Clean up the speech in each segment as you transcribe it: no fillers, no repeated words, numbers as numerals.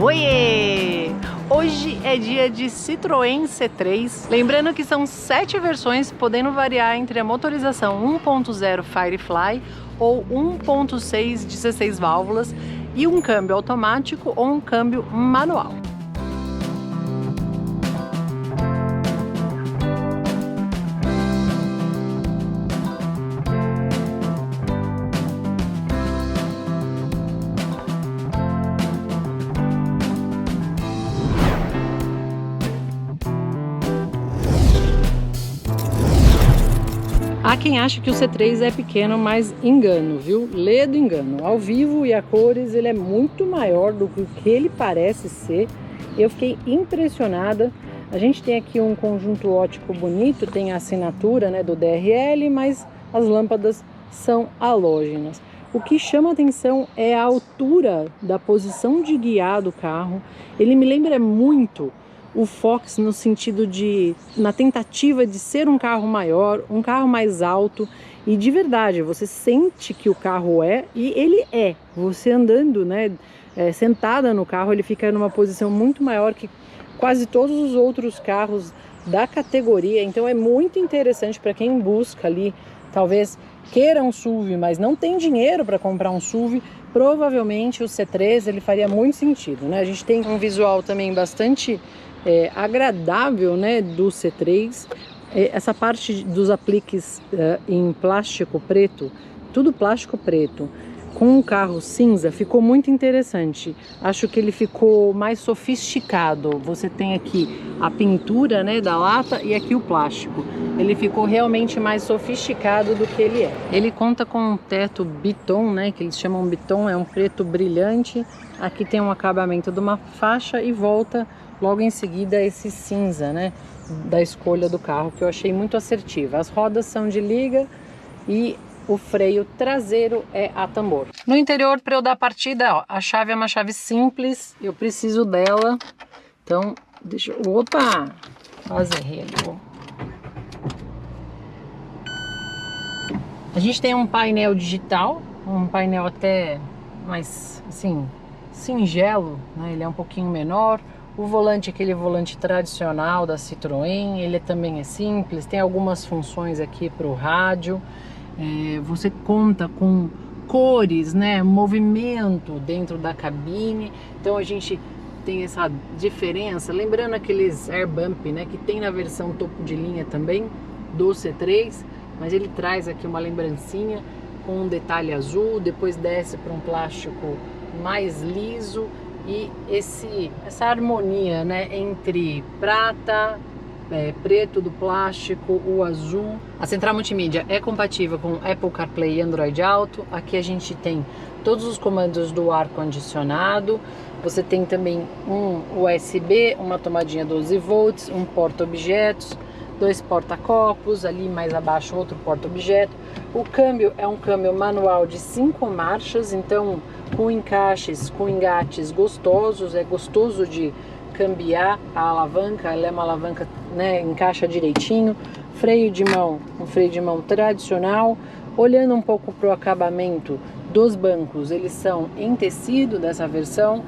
Oiê! Hoje é dia de Citroën C3, lembrando que são 7 versões, podendo variar entre a motorização 1.0 Firefly ou 1.6 16 válvulas e um câmbio automático ou um câmbio manual. Há quem acha que o C3 é pequeno, mas engano, viu? Ledo engano. Ao vivo e a cores ele é muito maior do que ele parece ser. Eu fiquei impressionada. A gente tem aqui um conjunto ótico bonito, tem a assinatura, né, do DRL, mas as lâmpadas são halógenas. O que chama atenção é a altura da posição de guiar do carro. Ele me lembra muito o Fox no sentido de, na tentativa de ser um carro maior, um carro mais alto, e de verdade, você sente que o carro é, e ele é. Você andando, né, sentada no carro, ele fica numa posição muito maior que quase todos os outros carros da categoria, então é muito interessante para quem busca ali, talvez queira um SUV, mas não tem dinheiro para comprar um SUV, provavelmente o C3 ele faria muito sentido, né? A gente tem um visual também bastante agradável, né, do C3, essa parte dos apliques em plástico preto, tudo plástico preto, com um carro cinza, ficou muito interessante. Acho que ele ficou mais sofisticado. Você tem aqui a pintura, né, da lata e aqui o plástico. Ele ficou realmente mais sofisticado do que ele é. Ele conta com um teto biton, né, que eles chamam biton, é um preto brilhante. Aqui tem um acabamento de uma faixa e volta logo em seguida esse cinza, né, da escolha do carro, que eu achei muito assertiva. As rodas são de liga e o freio traseiro é a tambor. No interior, para eu dar partida, ó, a chave é uma chave simples, eu preciso dela. Então, deixa eu... Opa! Quase errei ali, ó. A gente tem um painel digital, um painel até mais, assim, singelo, né? Ele é um pouquinho menor. O volante é aquele volante tradicional da Citroën, ele também é simples, tem algumas funções aqui para o rádio. Você conta com cores, né, movimento dentro da cabine, então a gente tem essa diferença, lembrando aqueles air bump, né, que tem na versão topo de linha também do C3, mas ele traz aqui uma lembrancinha com um detalhe azul, depois desce para um plástico mais liso e essa harmonia, né, entre prata, preto do plástico, o azul. A central multimídia é compatível com Apple CarPlay e Android Auto. Aqui a gente tem todos os comandos do ar-condicionado. Você tem também um USB, uma tomadinha 12 volts, um porta-objetos, 2 porta-copos, ali mais abaixo outro porta-objeto. O câmbio é um câmbio manual de 5 marchas, então com encaixes, com engates gostosos, é gostoso de cambiar a alavanca, ela é uma alavanca, né, encaixa direitinho. Freio de mão, um freio de mão tradicional. Olhando um pouco para o acabamento dos bancos, eles são em tecido dessa versão.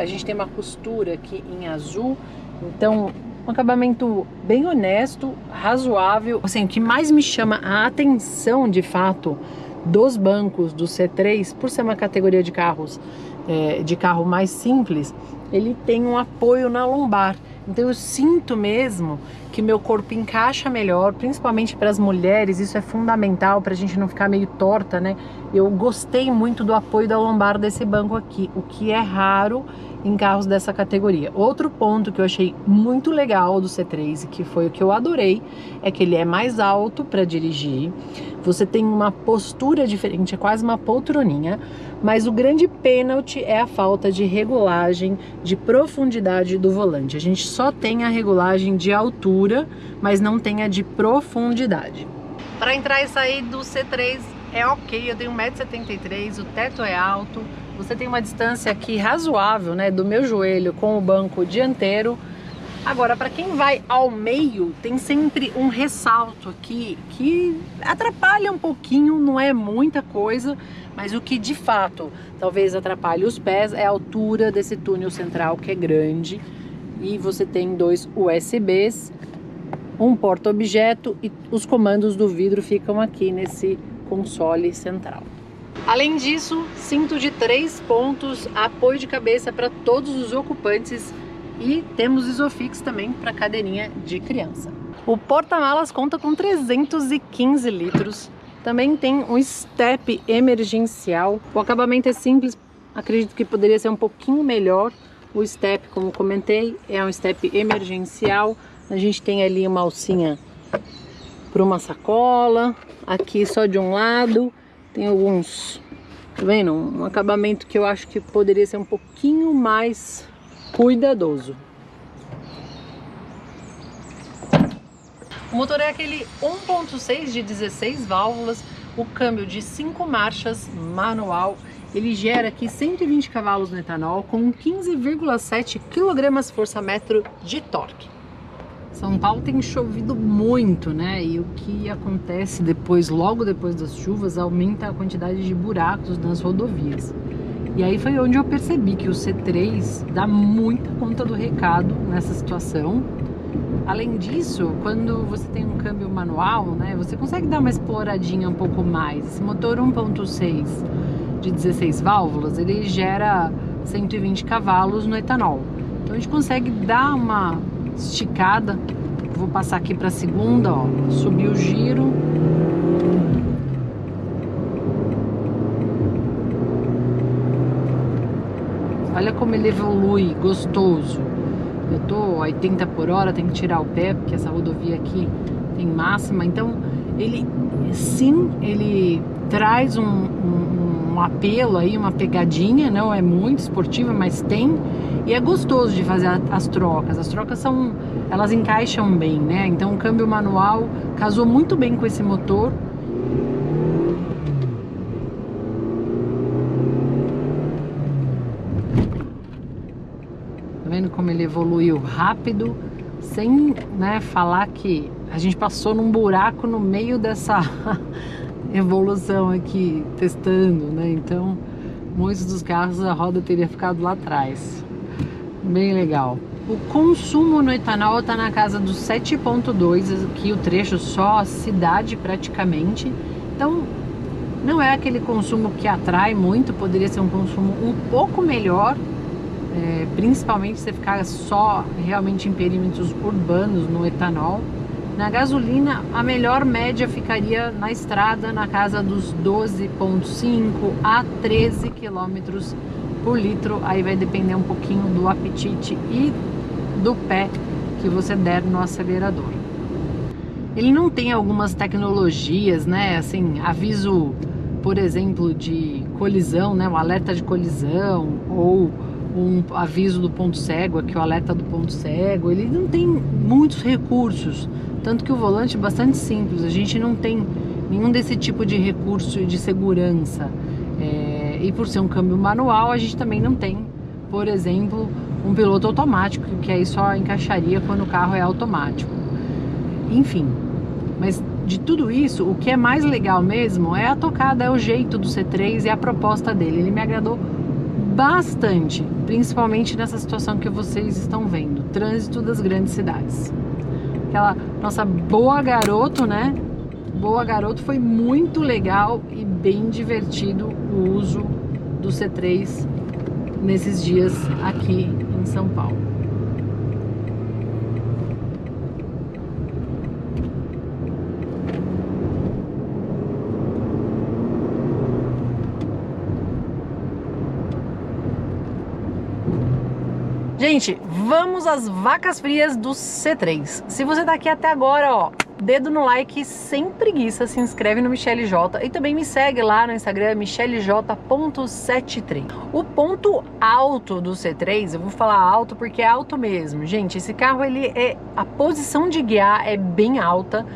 A gente tem uma costura aqui em azul, então um acabamento bem honesto, razoável. Assim, o que mais me chama a atenção de fato dos bancos do C3, por ser uma categoria de carros de carro mais simples, ele tem um apoio na lombar. Então eu sinto mesmo que meu corpo encaixa melhor, principalmente para as mulheres, isso é fundamental para a gente não ficar meio torta, né? Eu gostei muito do apoio da lombar desse banco aqui, o que é raro em carros dessa categoria. Outro ponto que eu achei muito legal do C3 e que foi o que eu adorei, é que ele é mais alto para dirigir, você tem uma postura diferente, é quase uma poltroninha, mas o grande pênalti é a falta de regulagem de profundidade do volante. A gente só tem a regulagem de altura, mas não tem a de profundidade. Para entrar e sair do C3 é ok, eu tenho 1,73 m, o teto é alto, você tem uma distância aqui razoável, né, do meu joelho com o banco dianteiro. Agora, para quem vai ao meio, tem sempre um ressalto aqui que atrapalha um pouquinho, não é muita coisa, mas o que de fato talvez atrapalhe os pés é a altura desse túnel central, que é grande, e você tem 2 USBs, um porta-objeto, e os comandos do vidro ficam aqui nesse console central. Além disso, cinto de 3 pontos, apoio de cabeça para todos os ocupantes, e temos Isofix também para cadeirinha de criança. O porta-malas conta com 315 litros. Também tem um step emergencial. O acabamento é simples, acredito que poderia ser um pouquinho melhor. O step, como comentei, é um step emergencial. A gente tem ali uma alcinha para uma sacola. Aqui só de um lado. Tem alguns, tá vendo? Um acabamento que eu acho que poderia ser um pouquinho mais cuidadoso. O motor é aquele 1.6 de 16 válvulas, o câmbio de 5 marchas, manual. Ele gera aqui 120 cavalos no etanol com 15,7 kgfm de torque. São Paulo tem chovido muito, né? E o que acontece depois, logo depois das chuvas, aumenta a quantidade de buracos nas rodovias. E aí foi onde eu percebi que o C3 dá muita conta do recado nessa situação. Além disso, quando você tem um câmbio manual, né, você consegue dar uma exploradinha um pouco mais. Esse motor 1.6 de 16 válvulas, ele gera 120 cavalos no etanol. Então a gente consegue dar uma esticada. Vou passar aqui para a segunda, ó, subir o giro. Olha como ele evolui, gostoso. Eu tô 80 por hora, tenho que tirar o pé, porque essa rodovia aqui tem máxima. Então, ele sim, ele traz um apelo aí, uma pegadinha, não é muito esportiva, mas tem. E é gostoso de fazer as trocas. As trocas são, elas encaixam bem, né? Então, o câmbio manual casou muito bem com esse motor. Tá vendo como ele evoluiu rápido, sem, né, falar que a gente passou num buraco no meio dessa evolução aqui, testando, né? Então, muitos dos carros a roda teria ficado lá atrás. Bem legal. O consumo no etanol está na casa dos 7,2, aqui o trecho só a cidade praticamente. Então, não é aquele consumo que atrai muito, poderia ser um consumo um pouco melhor. Principalmente se você ficar só realmente em perímetros urbanos no etanol. Na gasolina, a melhor média ficaria na estrada na casa dos 12,5 a 13 km por litro. Aí vai depender um pouquinho do apetite e do pé que você der no acelerador. Ele não tem algumas tecnologias, né? Assim, aviso, por exemplo, de colisão, né? Um alerta de colisão ou um aviso do ponto cego, aqui o alerta do ponto cego. Ele não tem muitos recursos, tanto que o volante é bastante simples, a gente não tem nenhum desse tipo de recurso de segurança. E por ser um câmbio manual, a gente também não tem, por exemplo, um piloto automático, que aí só encaixaria quando o carro é automático. Enfim, mas de tudo isso, o que é mais legal mesmo é a tocada, é o jeito do C3 e a proposta dele. Ele me agradou bastante, principalmente nessa situação que vocês estão vendo, trânsito das grandes cidades. Aquela nossa Boa Garoto, né? Boa Garoto, foi muito legal e bem divertido o uso do C3 nesses dias aqui em São Paulo. Gente, vamos às vacas frias do C3. Se você tá aqui até agora, ó, dedo no like sem preguiça, se inscreve no Michele J e também me segue lá no Instagram, micheleJ.73. O ponto alto do C3, eu vou falar alto porque é alto mesmo. Gente, esse carro, a posição de guiar é bem alta.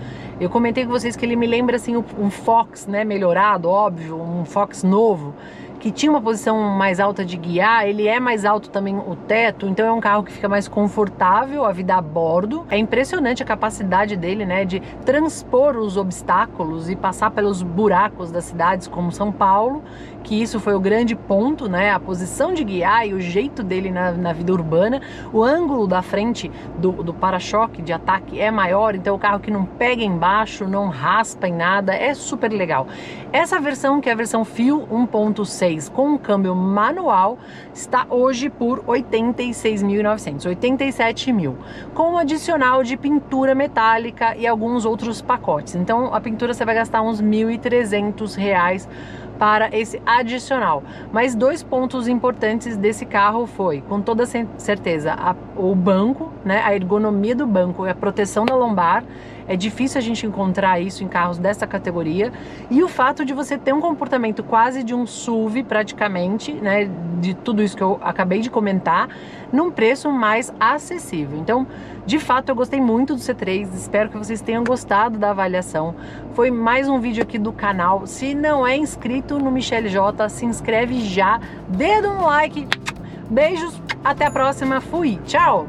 Eu comentei com vocês que ele me lembra assim um Fox, né, melhorado, óbvio, um Fox novo, que tinha uma posição mais alta de guiar, ele é mais alto também o teto, então é um carro que fica mais confortável a vida a bordo. É impressionante a capacidade dele, né, de transpor os obstáculos e passar pelos buracos das cidades como São Paulo, que isso foi o grande ponto, né, a posição de guiar e o jeito dele na vida urbana. O ângulo da frente do para-choque de ataque é maior, então é o carro que não pega embaixo, não raspa em nada, é super legal. Essa versão, que é a versão Feel 1.6 com um câmbio manual, está hoje por 86.900, 87 mil, com um adicional de pintura metálica e alguns outros pacotes. Então a pintura você vai gastar uns R$1.300 para esse adicional. Mas dois pontos importantes desse carro foi, com toda certeza, o banco, né, a ergonomia do banco e a proteção da lombar. É difícil a gente encontrar isso em carros dessa categoria. E o fato de você ter um comportamento quase de um SUV, praticamente, né, de tudo isso que eu acabei de comentar, num preço mais acessível. Então, de fato, eu gostei muito do C3, espero que vocês tenham gostado da avaliação. Foi mais um vídeo aqui do canal. Se não é inscrito no Michele J, se inscreve já, dedo no like. Beijos, até a próxima, fui, tchau!